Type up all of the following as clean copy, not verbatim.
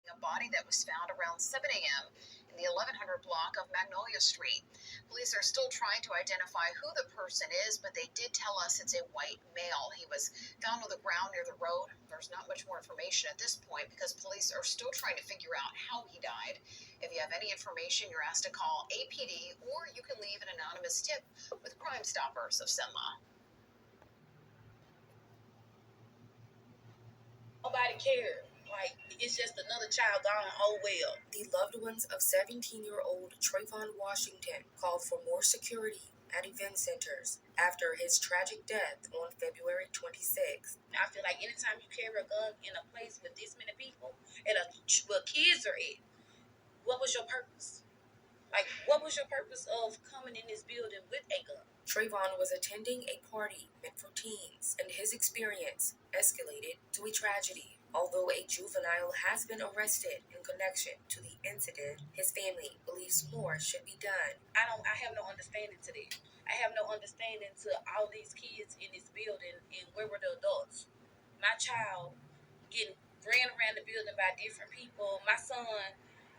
A body that was found around 7 a.m. in the 1100 block of Magnolia Street. Police are still trying to identify who the person is, but they did tell us it's a white male. He was found on the ground near the road. There's not much more information at this point because police are still trying to figure out how he died. If you have any information, you're asked to call APD, or you can leave an anonymous tip with Crime Stoppers of Senla. Nobody cared. Like, it's just another child gone, oh well. The loved ones of 17-year-old Trayvon Washington called for more security at event centers after his tragic death on February 26th. I feel like anytime you carry a gun in a place with this many people, and where kids are at, what was your purpose? Like, what was your purpose of coming in this building with a gun? Trayvon was attending a party meant for teens, and his experience escalated to a tragedy. Although a juvenile has been arrested in connection to the incident, his family believes more should be done. I have no understanding to this. I have no understanding to all these kids in this building, and where were the adults? My child getting ran around the building by different people. My son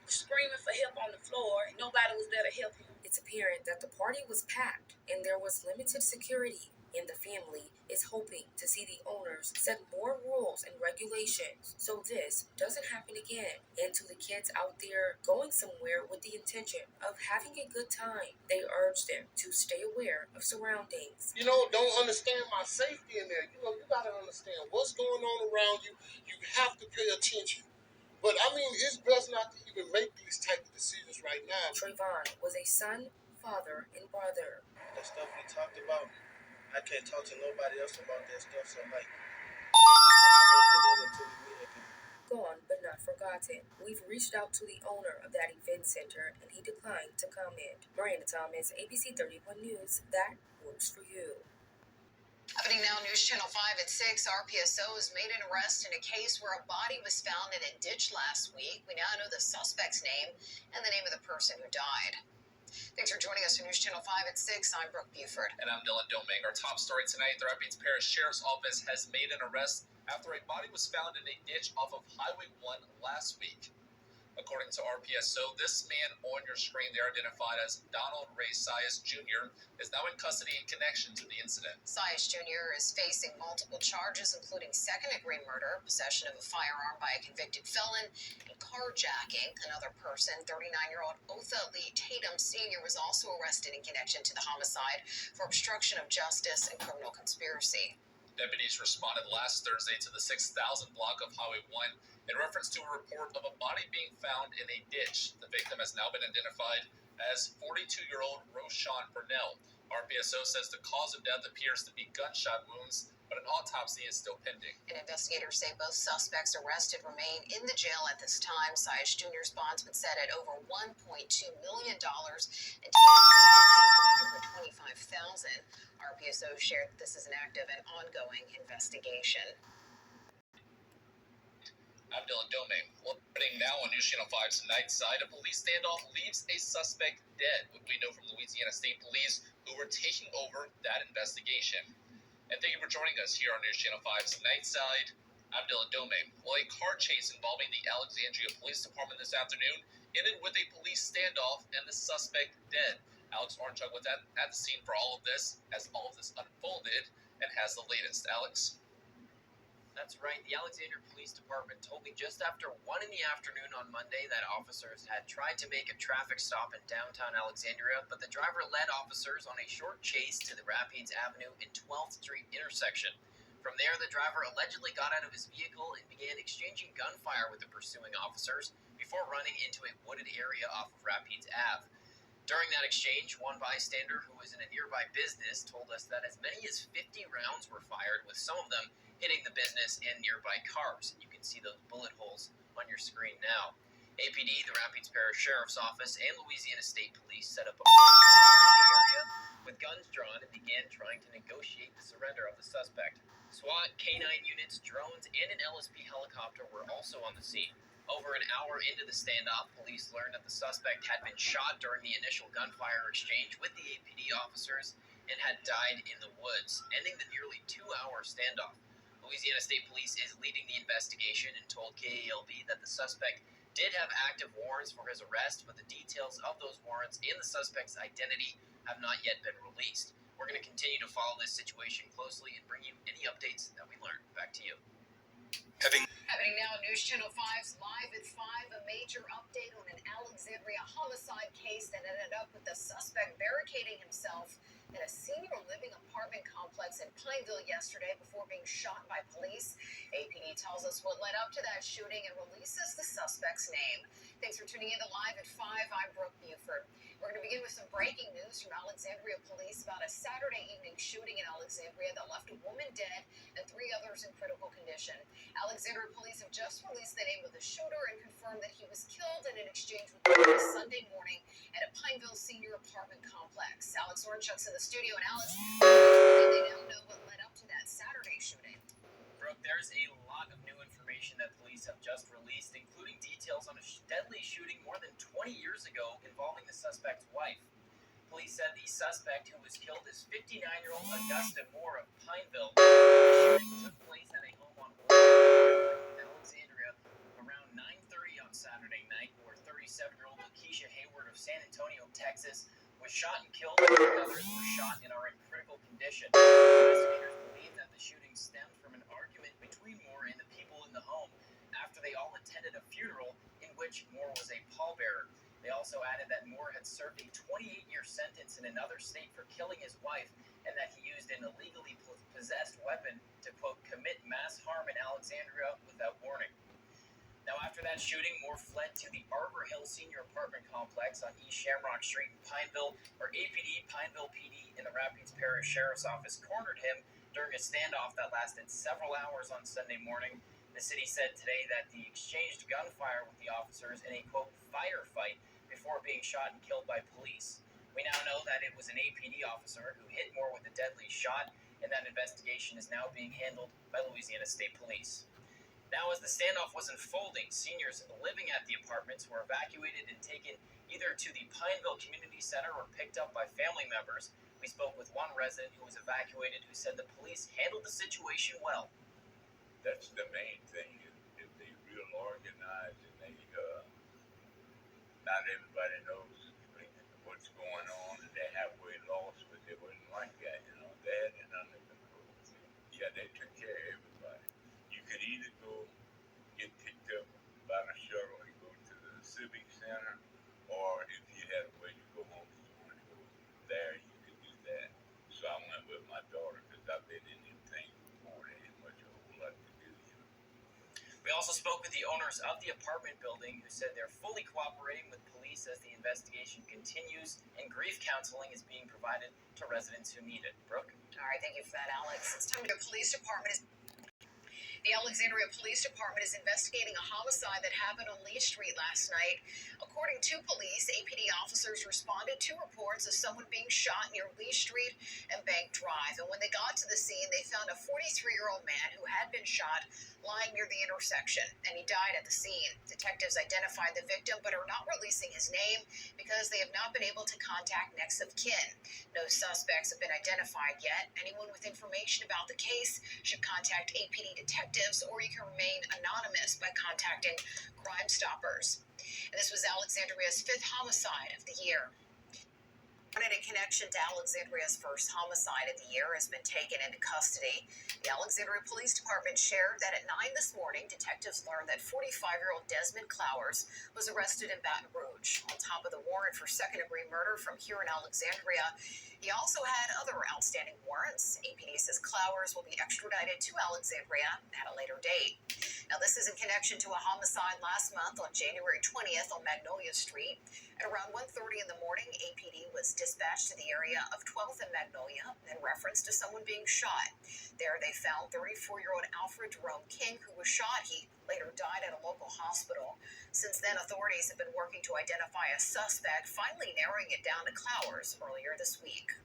screaming for help on the floor. Nobody was there to help him. It's apparent that the party was packed and there was limited security, and the family is hoping to see the owners set more rules and regulations so this doesn't happen again. And to the kids out there going somewhere with the intention of having a good time, they urge them to stay aware of surroundings. Don't understand my safety in there. You gotta understand what's going on around you. You have to pay attention. But it's best not to even make these type of decisions right now. Trayvon was a son, father, and brother. The stuff we talked about, I can't talk to nobody else about that stuff, so Gone but not forgotten. We've reached out to the owner of that event center and he declined to comment. Miranda Thomas, ABC 31 News, that works for you. Happening now, News Channel 5 at 6. RPSO has made an arrest in a case where a body was found in a ditch last week. We now know the suspect's name and the name of the person who died. Thanks for joining us for News Channel 5 at 6. I'm Brooke Buford. And I'm Dylan Doming. Our top story tonight, the Rapides Parish Sheriff's Office has made an arrest after a body was found in a ditch off of Highway 1 last week. According to RPSO, this man on your screen there, identified as Donald Ray Sias Jr., is now in custody in connection to the incident. Sias Jr. is facing multiple charges, including second-degree murder, possession of a firearm by a convicted felon, and carjacking. Another person, 39-year-old Otha Lee Tatum Sr., was also arrested in connection to the homicide for obstruction of justice and criminal conspiracy. Deputies responded last Thursday to the 6,000 block of Highway 1 in reference to a report of a body being found in a ditch. The victim has now been identified as 42-year-old Roshan Burnell. RPSO says the cause of death appears to be gunshot wounds, but an autopsy is still pending. And investigators say both suspects arrested remain in the jail at this time. Sias Jr.'s bond's been set at over $1.2 million and $125,000. RPSO shared that this is an active and ongoing investigation. I'm Dylan Doming. Opening now on News Channel 5's Night Side, a police standoff leaves a suspect dead. What we know from Louisiana State Police, who were taking over that investigation. And thank you for joining us here on News Channel 5's Night Side. I'm Dylan Doming. Well, a car chase involving the Alexandria Police Department this afternoon ended with a police standoff and the suspect dead. Alex Oranchuk was at the scene for all of this as all of this unfolded and has the latest. Alex? That's right. The Alexandria Police Department told me just after 1 in the afternoon on Monday that officers had tried to make a traffic stop in downtown Alexandria, but the driver led officers on a short chase to the Rapides Avenue and 12th Street intersection. From there, the driver allegedly got out of his vehicle and began exchanging gunfire with the pursuing officers before running into a wooded area off of Rapides Ave. During that exchange, one bystander who was in a nearby business told us that as many as 50 rounds were fired, with some of them hitting the business and nearby cars. You can see those bullet holes on your screen now. APD, the Rapides Parish Sheriff's Office, and Louisiana State Police set up a area with guns drawn and began trying to negotiate the surrender of the suspect. SWAT, K-9 units, drones, and an LSP helicopter were also on the scene. Over an hour into the standoff, police learned that the suspect had been shot during the initial gunfire exchange with the APD officers and had died in the woods, ending the nearly 2-hour standoff. Louisiana State Police is leading the investigation and told KALB that the suspect did have active warrants for his arrest, but the details of those warrants and the suspect's identity have not yet been released. We're going to continue to follow this situation closely and bring you any updates that we learn. Back to you. Happening now, News Channel 5's Live at 5, a major update on an Alexandria homicide case that ended up with the suspect barricading himself in a senior living apartment complex in Pineville yesterday before being shot by police. APD tells us what led up to that shooting and releases the suspect's name. Thanks for tuning in to Live at 5. I'm Brooke Buford. We're going to begin with some breaking news from Alexandria police about a Saturday evening shooting in Alexandria that left a woman dead and 3 others in critical condition. Alexandria police have just released the name of the shooter and confirmed that he was killed in an exchange with police Sunday morning at a Pineville senior apartment complex. Alex Ornchuk's in the studio, and Alex, they now know what led up to that Saturday shooting. Brooke, there's a lot of new information that police have just released, including details on a deadly shooting more than 20 years ago involving the suspect's wife. Police said the suspect who was killed is 59-year-old Augusta Moore of Pineville. The shooting took place at a home on Alexandria around 9:30 on Saturday night, where 37-year-old Lakeisha Hayward of San Antonio, Texas, was shot and killed, and others were shot and are in critical condition. Investigators believe that the shooting stemmed from an argument between Moore and the people in the home after they all attended a funeral in which Moore was a pallbearer. They also added that Moore had served a 28-year sentence in another state for killing his wife, and that he used an illegally possessed weapon to, quote, commit mass harm in Alexandria without warning. Now, after that shooting, Moore fled to the Arbor Hill Senior Apartment Complex on East Shamrock Street in Pineville, where APD, Pineville PD, and the Rapides Parish Sheriff's Office cornered him during a standoff that lasted several hours on Sunday morning. The city said today that they exchanged gunfire with the officers in a, quote, firefight before being shot and killed by police. We now know that it was an APD officer who hit Moore with a deadly shot, and that investigation is now being handled by Louisiana State Police. Now, as the standoff was unfolding, seniors living at the apartments were evacuated and taken either to the Pineville Community Center or picked up by family members. We spoke with one resident who was evacuated who said the police handled the situation well. That's the main thing. If they real organized and they, not everybody knows what's going on and they're halfway lost, but they wasn't like that, they had it under control. Yeah, they took care of everybody. You could either go get picked up by the shuttle and go to the Civic Center, or if you had a way to go home and you wanted to go there, you could do that. So I went with my daughter because I've been in them things before. There ain't much a whole lot to do. We also spoke with the owners of the apartment building who said they're fully cooperating with police as the investigation continues and grief counseling is being provided to residents who need it. Brooke? All right, thank you for that, Alex. It's time to go. The Alexandria Police Department is investigating a homicide that happened on Lee Street last night. According to police, APD officers responded to reports of someone being shot near Lee Street and Bank Drive. And when they got to the scene, they found a 43-year-old man who had been shot lying near the intersection, and he died at the scene. Detectives identified the victim but are not releasing his name because they have not been able to contact next of kin. No suspects have been identified yet. Anyone with information about the case should contact APD detectives, or you can remain anonymous by contacting Crime Stoppers. And this was Alexandria's 5th homicide of the year. In connection to Alexandria's first homicide of the year has been taken into custody. The Alexandria Police Department shared that at 9 this morning, detectives learned that 45-year-old Desmond Clowers was arrested in Baton Rouge. On top of the warrant for second-degree murder from here in Alexandria, he also had other outstanding warrants. APD says Clowers will be extradited to Alexandria at a later date. Now, this is in connection to a homicide last month on January 20th on Magnolia Street. At around 1:30 in the morning, APD was dispatched to the area of 12th and Magnolia in reference to someone being shot. There, they found 34-year-old Alfred Jerome King, who was shot. He later died at a local hospital. Since then, authorities have been working to identify a suspect, finally narrowing it down to Clowers earlier this week.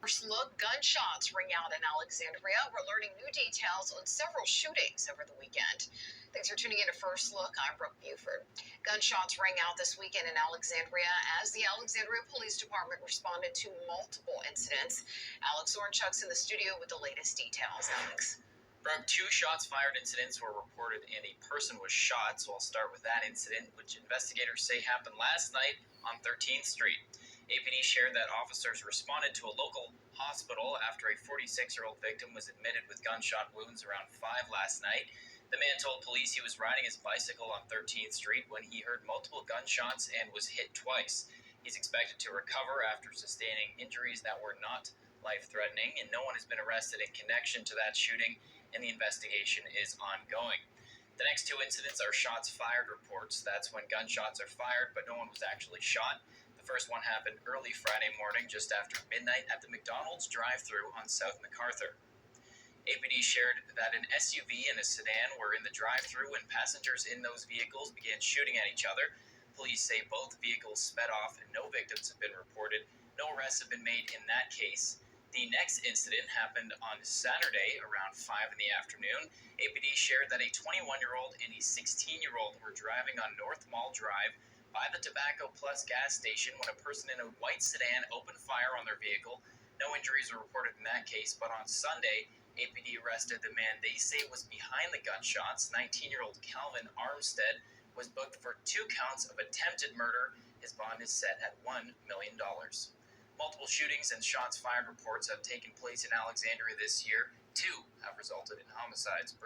First look, gunshots ring out in Alexandria. We're learning new details on several shootings over the weekend. Thanks for tuning in to First Look. I'm Brooke Buford. Gunshots rang out this weekend in Alexandria as the Alexandria Police Department responded to multiple incidents. Alex Ornchuk's in the studio with the latest details. Alex. Brooke, 2 shots fired incidents were reported and a person was shot, so I'll start with that incident, which investigators say happened last night on 13th Street. APD shared that officers responded to a local hospital after a 46-year-old victim was admitted with gunshot wounds around 5 last night. The man told police he was riding his bicycle on 13th Street when he heard multiple gunshots and was hit twice. He's expected to recover after sustaining injuries that were not life-threatening, and no one has been arrested in connection to that shooting, and the investigation is ongoing. The next 2 incidents are shots fired reports. That's when gunshots are fired, but no one was actually shot. The first one happened early Friday morning, just after midnight, at the McDonald's drive-thru on South MacArthur. APD shared that an SUV and a sedan were in the drive-thru when passengers in those vehicles began shooting at each other. Police say both vehicles sped off and no victims have been reported. No arrests have been made in that case. The next incident happened on Saturday around 5 in the afternoon. APD shared that a 21-year-old and a 16-year-old were driving on North Mall Drive by the Tobacco Plus gas station when a person in a white sedan opened fire on their vehicle. No injuries were reported in that case, but on Sunday, APD arrested the man they say was behind the gunshots. 19-year-old Calvin Armstead was booked for 2 counts of attempted murder. His bond is set at $1 million. Multiple shootings and shots fired reports have taken place in Alexandria this year. 2 have resulted in homicides.